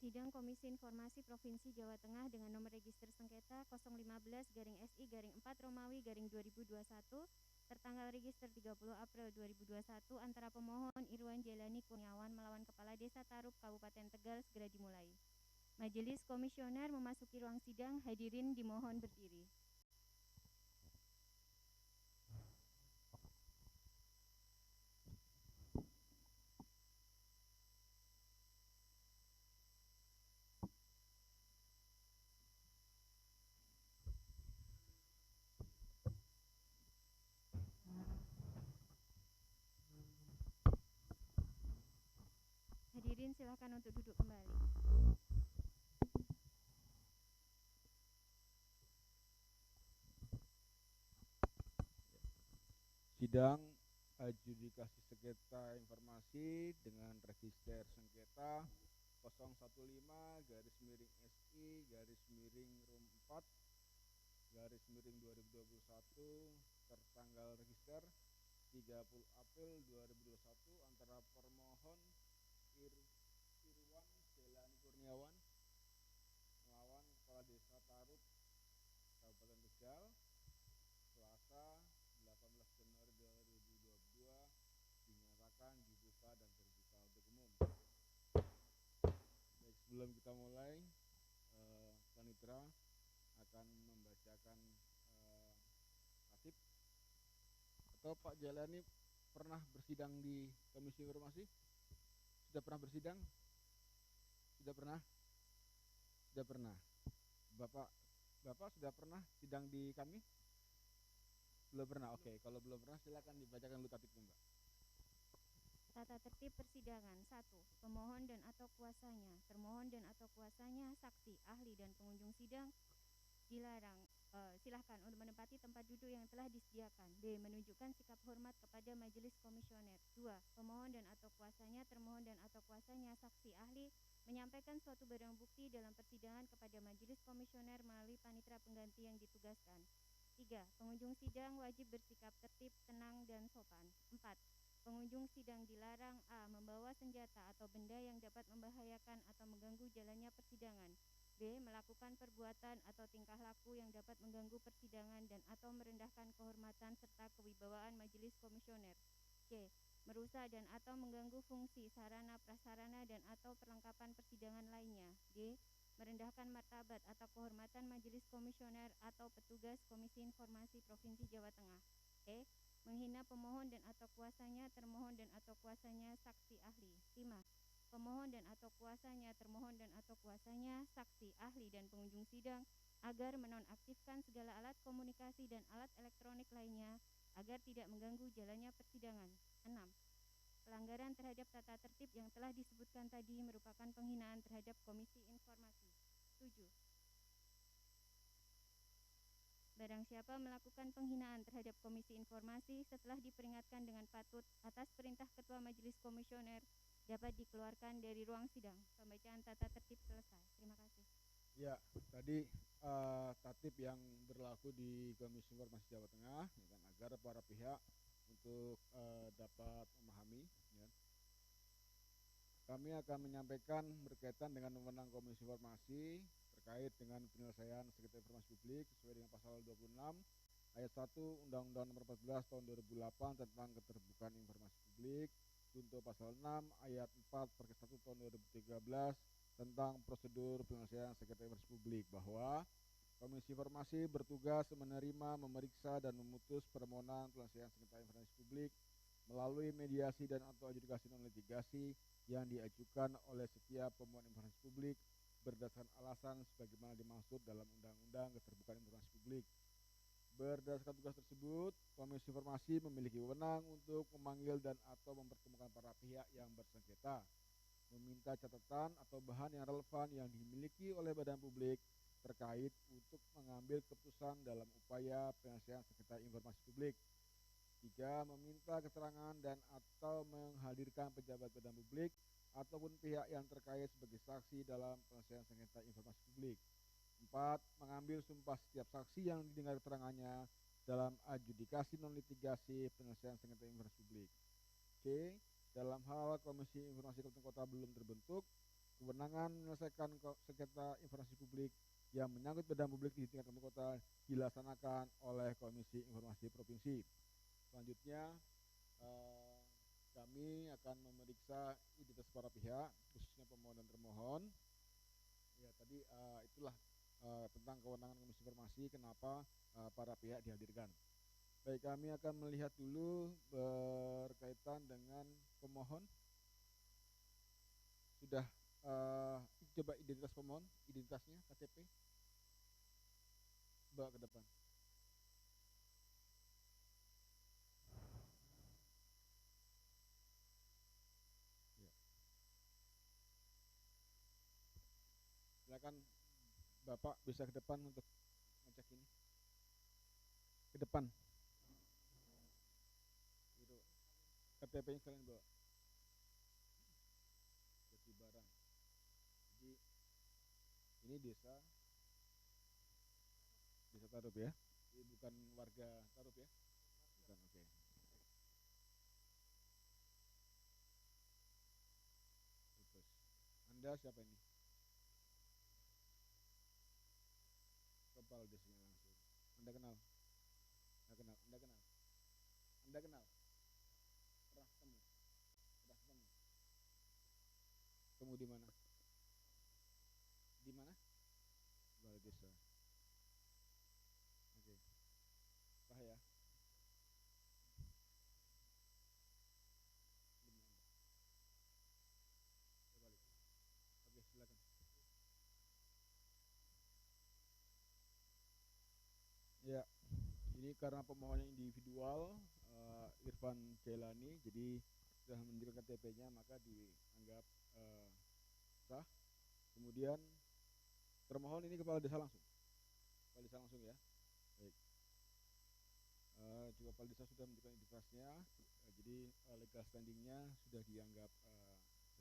Sidang Komisi Informasi Provinsi Jawa Tengah dengan nomor register sengketa 015-SI-4 Romawi-2021 tertanggal register 30 April 2021 antara pemohon Irwan Jelani Kurniawan melawan Kepala Desa Tarup Kabupaten Tegal segera dimulai. Majelis Komisioner memasuki ruang sidang, hadirin dimohon berdiri. Hadirin silakan untuk duduk kembali. Sidang adjudikasi sengketa informasi dengan register sengketa 015-SI-Rom4-2021 tertanggal register 30 April 2021 antara permohon Irwan Jelani Kurniawan melawan Kepala Desa Tarup Kabupaten Tegal Selasa 18 Januari 2022 dinyatakan dibuka dan terbuka untuk umum. Baik, sebelum kita mulai, Panitera akan membacakan tatip. Atau Pak Jelani pernah bersidang di Komisi Informasi? Sudah pernah bersidang? Sudah pernah? Sudah pernah. Bapak sudah pernah sidang di kami? Belum pernah. Oke, kalau belum pernah silakan dibacakan dulu tatipnya, Mbak. Tata tertib persidangan 1. Pemohon dan atau kuasanya, termohon dan atau kuasanya, saksi, ahli dan pengunjung sidang dilarang silahkan untuk menempati tempat duduk yang telah disediakan. B. Menunjukkan sikap hormat kepada majelis komisioner. 2. Pemohon dan atau kuasanya, termohon dan atau kuasanya, saksi, ahli menyampaikan suatu barang bukti dalam persidangan kepada majelis komisioner melalui panitera pengganti yang ditugaskan. 3. Pengunjung sidang wajib bersikap tertib, tenang, dan sopan. 4. Pengunjung sidang dilarang a. Membawa senjata atau benda yang dapat membahayakan atau mengganggu jalannya persidangan. B. Melakukan perbuatan atau tingkah laku yang dapat mengganggu persidangan dan atau merendahkan kehormatan serta kewibawaan majelis komisioner. C. Merusak dan atau mengganggu fungsi, sarana, prasarana dan atau perlengkapan persidangan lainnya. D. Merendahkan martabat atau kehormatan majelis komisioner atau petugas Komisi Informasi Provinsi Jawa Tengah. E. Menghina pemohon dan atau kuasanya, termohon dan atau kuasanya, saksi, ahli. 5. Pemohon dan atau kuasanya, termohon dan atau kuasanya, saksi, ahli dan pengunjung sidang agar menonaktifkan segala alat komunikasi dan alat elektronik lainnya agar tidak mengganggu jalannya persidangan. 6. Pelanggaran terhadap tata tertib yang telah disebutkan tadi merupakan penghinaan terhadap Komisi Informasi. 7. Barang siapa melakukan penghinaan terhadap Komisi Informasi setelah diperingatkan dengan patut atas perintah Ketua Majelis Komisioner dapat dikeluarkan dari ruang sidang. Pembacaan tata tertib selesai. Terima kasih. Ya, tadi tatip yang berlaku di Komisi Informasi Jawa Tengah ya kan, agar para pihak untuk dapat memahami ya. Kami akan menyampaikan berkaitan dengan wewenang Komisi Informasi terkait dengan penyelesaian sengketa informasi publik sesuai dengan pasal 26 ayat 1 Undang-Undang Nomor 14 Tahun 2008 tentang keterbukaan informasi publik, junto pasal 6 ayat 4 Perkes 1 Tahun 2013 tentang prosedur penyelesaian sengketa informasi publik, bahwa Komisi Informasi bertugas menerima, memeriksa dan memutus permohonan penyelesaian sengketa informasi publik melalui mediasi dan atau adjudikasi non litigasi yang diajukan oleh setiap pemohon informasi publik berdasarkan alasan sebagaimana dimaksud dalam Undang-Undang Keterbukaan Informasi Publik. Berdasarkan tugas tersebut, Komisi Informasi memiliki wewenang untuk memanggil dan atau mempertemukan para pihak yang bersengketa, meminta catatan atau bahan yang relevan yang dimiliki oleh badan publik terkait untuk mengambil keputusan dalam upaya penyelesaian sengketa informasi publik. 3. Meminta keterangan dan atau menghadirkan pejabat badan publik ataupun pihak yang terkait sebagai saksi dalam penyelesaian sengketa informasi publik. 4. Mengambil sumpah setiap saksi yang didengar keterangannya dalam adjudikasi non litigasi penyelesaian sengketa informasi publik. C. Dalam hal Komisi Informasi Kabupaten Kota belum terbentuk, kewenangan menyelesaikan sengketa informasi publik yang menyangkut badan publik di tingkat kabupaten kota dilaksanakan oleh Komisi Informasi Provinsi. Selanjutnya kami akan memeriksa identitas para pihak, khususnya pemohon dan termohon. Ya tadi itulah tentang kewenangan Komisi Informasi, kenapa para pihak dihadirkan. Baik, kami akan melihat dulu berkaitan dengan pemohon. Sudah coba identitas pemohon, identitasnya KTP, bawa ke depan. Ya. Silakan Bapak bisa ke depan untuk ngecek ini. Ke depan. Itu KTP-nya kalian bawa. Jati Barang. Jadi ini desa Tarup ya. Ini bukan warga Tarup ya. Bukan, oke. Terus. Anda siapa ini? Kepala desanya langsung. Anda kenal? Anda kenal? Anda kenal? Anda kenal? Pernah ketemu? Pernah ketemu? Ketemu di mana? Di mana? Kepala desa. Oke. Sah ya. Balik. Oke, silakan. Ya, ini karena pemohonnya individual, Irfan Jailani, jadi sudah menunjukkan KTP-nya, maka dianggap sah. Kemudian termohon ini kepala desa langsung. Kepala desa langsung ya. Baik. Juga kepala desa sudah menunjukkan identitasnya, jadi legal standingnya sudah dianggap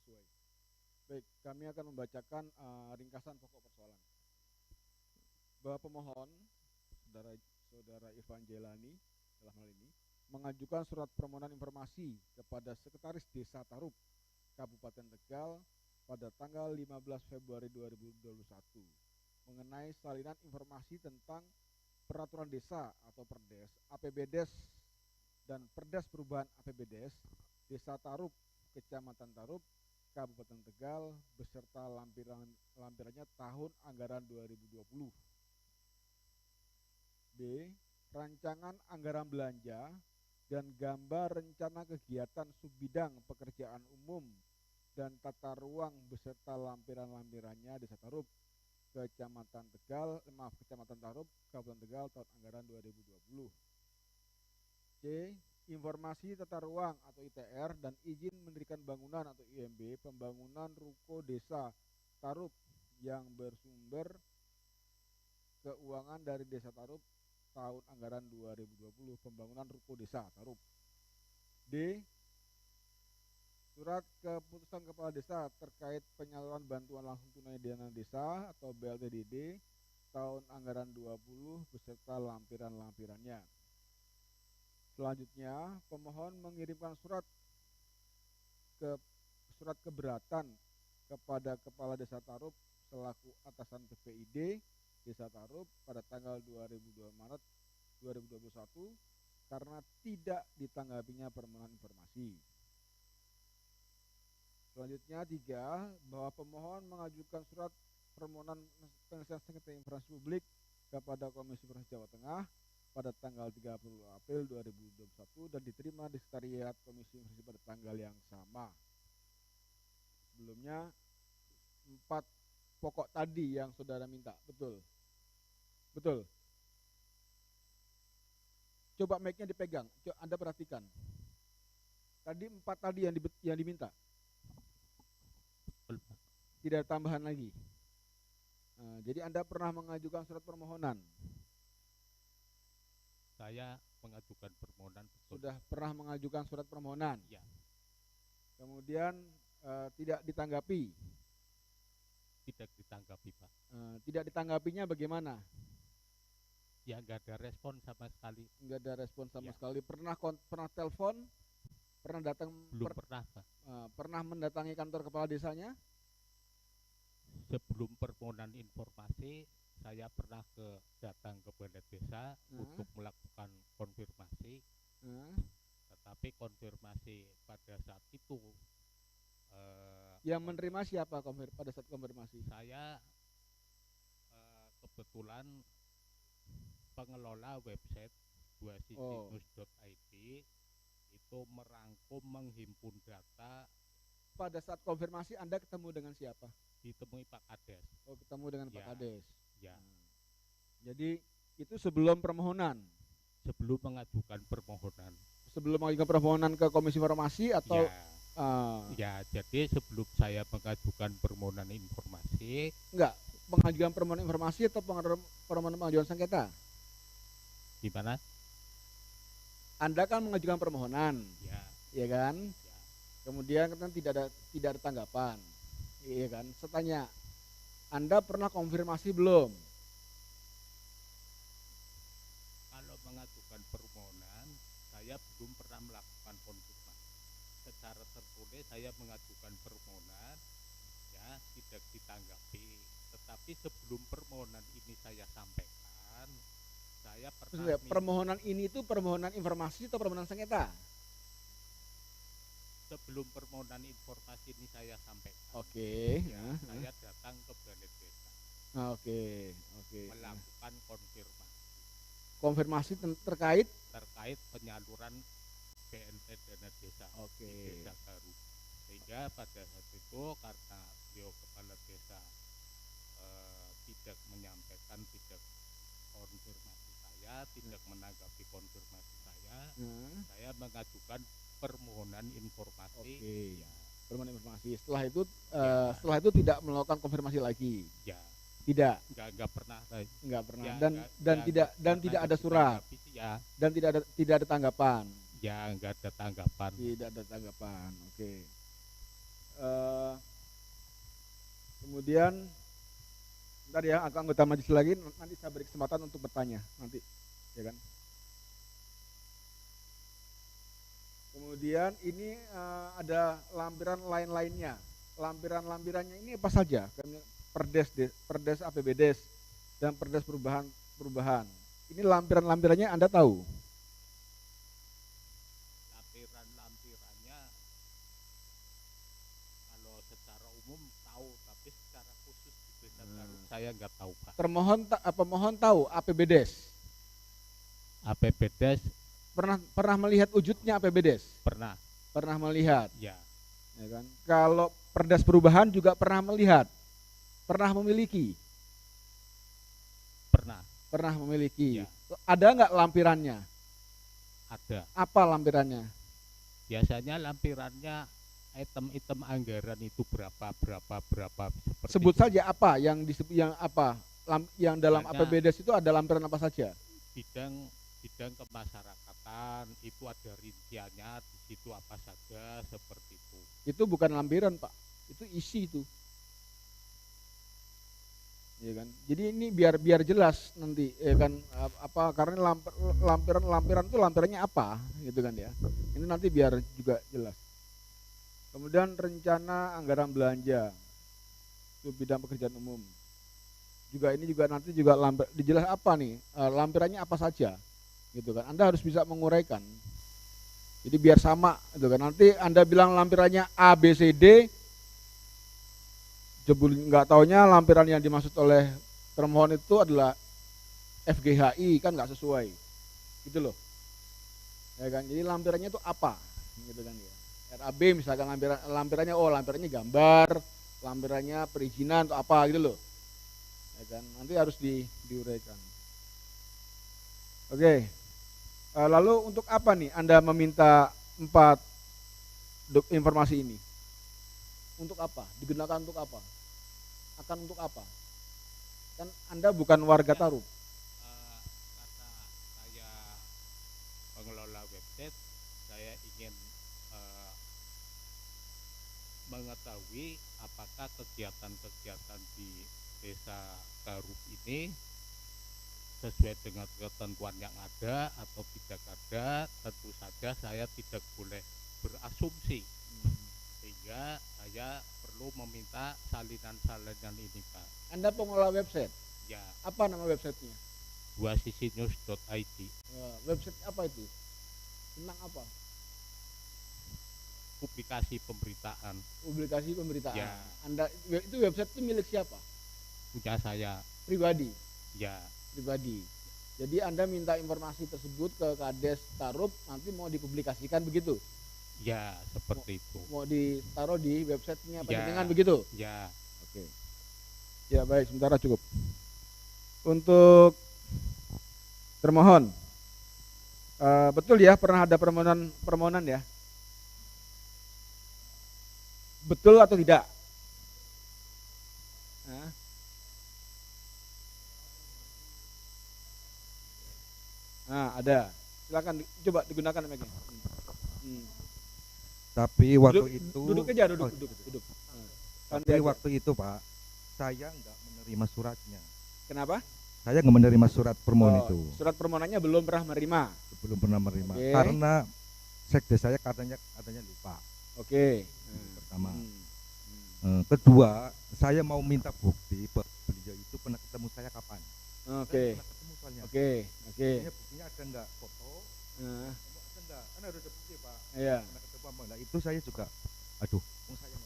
sesuai. Baik, kami akan membacakan ringkasan pokok persoalan. Bahwa pemohon Saudara Irfan Jailani dalam hal ini mengajukan surat permohonan informasi kepada Sekretaris Desa Tarup, Kabupaten Tegal pada tanggal 15 Februari 2021 mengenai salinan informasi tentang peraturan desa atau Perdes, APBDes dan Perdes perubahan APBDes Desa Tarup, Kecamatan Tarup, Kabupaten Tegal beserta lampirannya tahun anggaran 2020. B. Rancangan anggaran belanja dan gambar rencana kegiatan subbidang pekerjaan umum dan tata ruang beserta lampiran-lampirannya Desa Tarup, Kecamatan Tarup, Kabupaten Tegal tahun anggaran 2020. C. Informasi tata ruang atau ITR dan izin mendirikan bangunan atau IMB pembangunan ruko desa Tarup yang bersumber keuangan dari Desa Tarup tahun anggaran 2020 pembangunan ruko desa Tarup. D. Surat keputusan kepala desa terkait penyaluran bantuan langsung tunai dana desa atau BLTDD tahun anggaran 20 beserta lampiran-lampirannya. Selanjutnya, pemohon mengirimkan surat keberatan kepada Kepala Desa Tarup selaku atasan PPID Desa Tarup pada tanggal 22 Maret 2021 karena tidak ditanggapinya permohonan informasi. Selanjutnya 3, bahwa pemohon mengajukan surat permohonan penyelesaian sengketa informasi publik kepada Komisi Informasi Jawa Tengah pada tanggal 30 April 2021 dan diterima di Sekretariat Komisi Informasi pada tanggal yang sama. Sebelumnya 4 pokok tadi yang saudara minta, betul? Betul. Coba mic-nya dipegang, Anda perhatikan. Tadi 4 tadi yang diminta. Tidak ada tambahan lagi. Nah, jadi Anda pernah mengajukan surat permohonan? Saya mengajukan permohonan. Betul. Sudah pernah mengajukan surat permohonan? Ya. Kemudian tidak ditanggapi? Tidak ditanggapi, Pak. Tidak ditanggapinya bagaimana? Ya, nggak ada respon sama sekali. Nggak ada respon sama ya. sekali. Pernah telepon? Pernah datang? Belum pernah, Pak. Pernah mendatangi kantor kepala desanya? sebelum permohonan informasi saya pernah datang ke balai desa untuk melakukan konfirmasi, tetapi konfirmasi pada saat itu Yang menerima siapa pada saat konfirmasi? saya kebetulan pengelola website duasisinews.id itu merangkum menghimpun data. Pada saat konfirmasi Anda ketemu dengan siapa? Ditemui Pak Kades. Oh, ketemu dengan Pak Kades. Ya. Jadi itu sebelum permohonan. Sebelum mengajukan permohonan. Sebelum mengajukan permohonan ke Komisi Informasi atau? Ya, jadi sebelum saya mengajukan permohonan informasi. Enggak, pengajuan permohonan informasi atau permohonan pengajuan sengketa? Gimana? Anda kan mengajukan permohonan, ya kan? Ya. Kemudian kan tidak ada tanggapan, iya kan? Saya tanya, Anda pernah konfirmasi belum? Kalau mengajukan permohonan, saya belum pernah melakukan konfirmasi. Secara tertulis saya mengajukan permohonan, ya tidak ditanggapi. Tetapi sebelum permohonan ini saya sampaikan, saya pernah. Permohonan ini itu permohonan informasi atau permohonan sengketa? Sebelum permohonan informasi ini saya sampaikan. Oke. Saya datang ke balai desa. Oke. Melakukan konfirmasi. Konfirmasi terkait penyaluran BNT dana desa di Desa Garu. Sehingga pada saat itu karena beliau kepala desa tidak menyampaikan, tidak konfirmasi saya, tidak menanggapi konfirmasi saya mengajukan permohonan informasi. Ya, permohonan informasi. Setelah itu tidak melakukan konfirmasi lagi. Ya. Tidak. Enggak pernah. Enggak pernah. Ya, dan tidak ada surat. Ya. Dan tidak ada tanggapan. Ya, enggak ada tanggapan. Tidak ada tanggapan. Oke. Kemudian bentar ya, anggota majelis lagi nanti saya beri kesempatan untuk bertanya nanti, ya kan? Kemudian ini ada lampiran lain-lainnya. Lampiran-lampirannya ini apa saja? Perdes APBDes dan perdes perubahan. Ini lampiran-lampirannya Anda tahu? Lampirannya kalau secara umum tahu, tapi secara khusus di Desa Garu saya nggak tahu, Pak. Pemohon tahu APBDes? APBDes pernah melihat wujudnya APBDes? Pernah melihat. Ya kan? Kalau perdes perubahan juga pernah melihat, pernah memiliki. Pernah memiliki. Ya. Ada nggak lampirannya? Ada. Apa lampirannya? Biasanya lampirannya item-item anggaran itu berapa seperti sebut itu. Saja apa yang yang dalam APBDes itu ada lampiran apa saja? Bidang kemasyarakatan itu ada rinciannya, di situ apa saja seperti itu. Itu bukan lampiran, Pak. Itu isi itu. Ya kan? Jadi ini biar jelas nanti, ya kan, karena lampiran itu lampirannya apa, gitu kan ya. Ini nanti biar juga jelas. Kemudian rencana anggaran belanja itu bidang pekerjaan umum. Ini juga nanti dijelas apa nih, lampirannya apa saja. Gitu kan. Anda harus bisa menguraikan. Jadi biar sama, gitu kan. Nanti Anda bilang lampirannya A, B, C, D, nggak taunya lampiran yang dimaksud oleh termohon itu adalah FGHI, kan nggak sesuai, gitu loh. Ya kan. Jadi lampirannya itu apa, gitu kan ya. RAB misalkan lampirannya gambar, lampirannya perizinan atau apa gitu loh. Ya kan. Nanti harus diuraikan. Oke. Lalu untuk apa nih Anda meminta 4 informasi ini? Untuk apa? Digunakan untuk apa? Akan untuk apa? Kan Anda bukan warga Tarup. Karena saya pengelola website, saya ingin mengetahui apakah kegiatan-kegiatan di Desa Garup ini sesuai dengan ketentuan yang ada atau tidak ada. Tentu saja saya tidak boleh berasumsi, sehingga saya perlu meminta salinan-salinan ini Pak. Anda pengelola website. Ya, Apa nama websitenya? duasisinews.id. Website apa itu? Tentang apa? Publikasi pemberitaan Publikasi pemberitaan. Ya. Anda itu website itu milik siapa? punya saya. Pribadi. Ya, Pribadi. Jadi Anda minta informasi tersebut ke Kades Tarup, nanti mau dipublikasikan begitu? ya seperti itu. Mau ditaruh di websitenya Ya. Panjenengan begitu? Ya, Oke. Ya baik, sementara cukup. Untuk termohon, betul ya pernah ada permohonan ya? Betul atau tidak? Hah? Nah, ada. Silakan coba digunakan mic-nya. Tapi waktu Duduk- itu duduk aja, duduk, Oh, duduk. Tapi waktu itu Pak, saya nggak menerima suratnya. Kenapa? Saya nggak menerima surat permohonan Oh, itu, surat permohonannya belum pernah menerima. belum pernah menerima. Oke. Karena sekdes saya katanya lupa. Oke. Pertama. Hmm. Kedua, saya mau minta bukti bahwa beliau itu pernah ketemu saya kapan. Oke. Saya pernah ketemu soalnya. Oke. Oke. Buktinya ada nggak foto? Nah, Ada nggak? Kan harus ada bukti Pak. iya. Pernah ketemu apa enggak? Itu saya juga, aduh, saya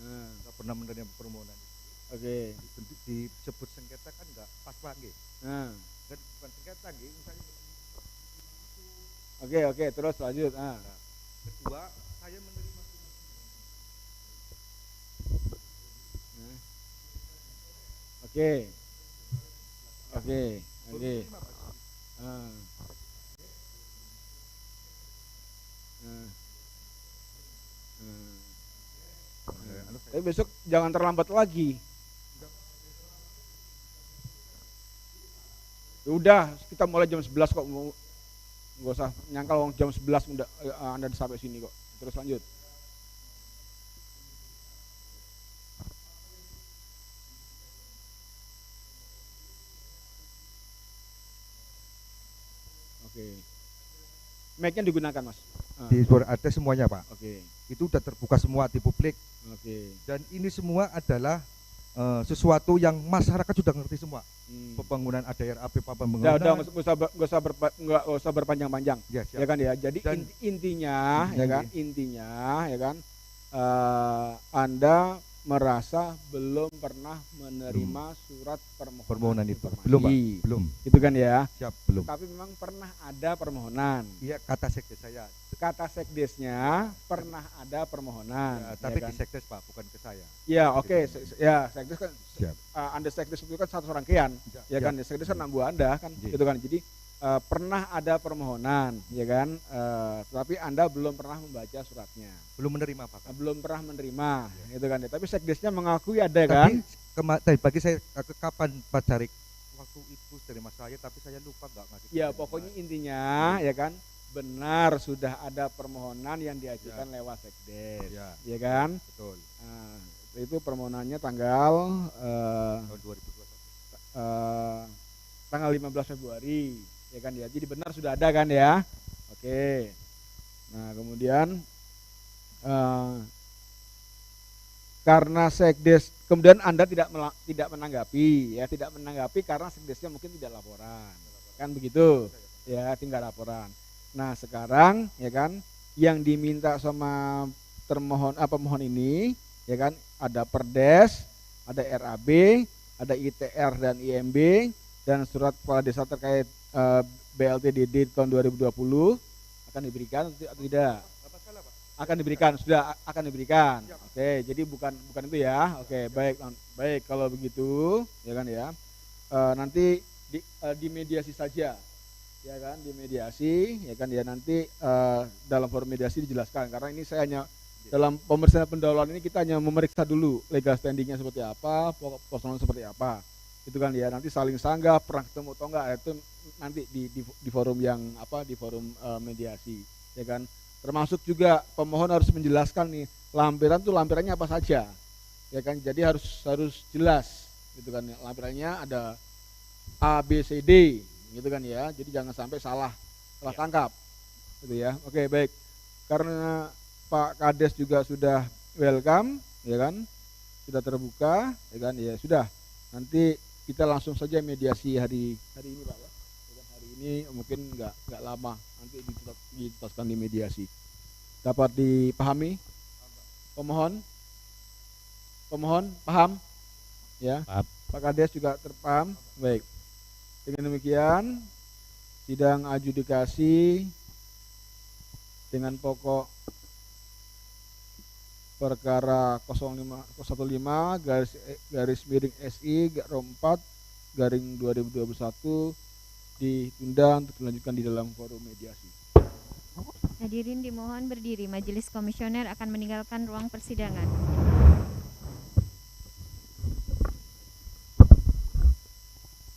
Nah, nggak pernah menerima permohonan itu. oke. Disebut sengketa kan nggak pas lagi. Nah, Dan bukan sengketa lagi, misalnya. oke. Terus lanjut. Ah. Kedua, saya menerima Nah. Oke. Oke. Oke. Ah. Nah. Tapi besok jangan terlambat lagi. Ya udah, kita mulai jam 11 kok. Nggak usah nyangkal wong jam 11 udah Anda sampai sini kok. Terus lanjut. Oke. Mic-nya digunakan, Mas. Ah, di suara ada semuanya Pak. Oke. Itu udah terbuka semua di publik, Oke. dan ini semua adalah sesuatu yang masyarakat sudah ngerti semua. Hmm. Pembangunan ADRAP Udah, pembangunan. nggak usah berpanjang-panjang. Ya, Ya siap. kan ya. Jadi Dan- intinya ya kan Anda merasa belum pernah menerima surat Permohonan itu informasi. belum Pak, belum. Itu kan ya. Siap, belum. Tapi memang pernah ada permohonan. Iya, kata sekdes saya. Kata sekdesnya pernah ada permohonan. Ya, tapi ya di kan? sekdes Pak, bukan ke saya. Ya, oke. Ya, sekdes kan Siap. Anda sekdes itu kan satu rangkaian. Ya kan, sekdes kan nambah Anda kan, Iya. gitu kan. Jadi pernah ada permohonan, ya kan, tapi Anda belum pernah membaca suratnya, Belum menerima Pak. belum pernah menerima, gitu kan. Tapi sekdesnya mengakui ada kan. Tapi bagi saya kapan Pak Carik waktu itu terima saya, tapi saya lupa nggak ngasih. Ya pokoknya intinya ya kan, benar sudah ada permohonan yang diajukan lewat sekdes, ya kan. Betul. Nah, itu permohonannya tanggal Tahun 2021. tanggal 15 Februari. Ya kan ya, jadi benar sudah ada kan ya. Oke. Nah kemudian karena sekdes, kemudian Anda tidak menanggapi ya, tidak menanggapi karena sekdesnya mungkin tidak laporan, kan begitu ya, tinggal laporan. Nah sekarang ya kan, yang diminta sama pemohon ini ya kan, ada Perdes, ada RAB, ada ITR dan IMB, dan surat kepala desa terkait BLTDD tahun 2020 akan diberikan atau tidak? Akan diberikan, sudah akan diberikan. Oke, jadi bukan itu ya. Oke, baik kalau begitu ya kan ya. Nanti dimediasi saja. Ya kan, dimediasi ya kan ya, nanti dalam forum mediasi dijelaskan, karena ini saya hanya dalam pemeriksaan pendahuluan ini kita hanya memeriksa dulu legal standingnya seperti apa, pokok persoalan seperti apa. Itu kan ya, nanti saling sanggah, pernah ketemu atau enggak, itu nanti di forum yang di forum mediasi ya kan. Termasuk juga pemohon harus menjelaskan nih lampirannya apa saja ya kan, jadi harus jelas gitu kan, lampirannya ada A B C D gitu kan ya, jadi jangan sampai salah tangkap gitu ya. Oke baik, karena Pak Kades juga sudah welcome ya kan, sudah terbuka, ya kan, ya sudah. Nanti kita langsung saja mediasi hari ini Pak, ya. Hari ini mungkin nggak lama, nanti dituntaskan di mediasi. Dapat dipahami? Pemohon paham? Ya. Paham. Pak Kades juga terpaham? Baik. Dengan demikian, sidang adjudikasi dengan pokok perkara 015 garis miring SI rom 4 garing 2021 ditunda untuk dilanjutkan di dalam forum mediasi. Hadirin dimohon berdiri, majelis komisioner akan meninggalkan ruang persidangan.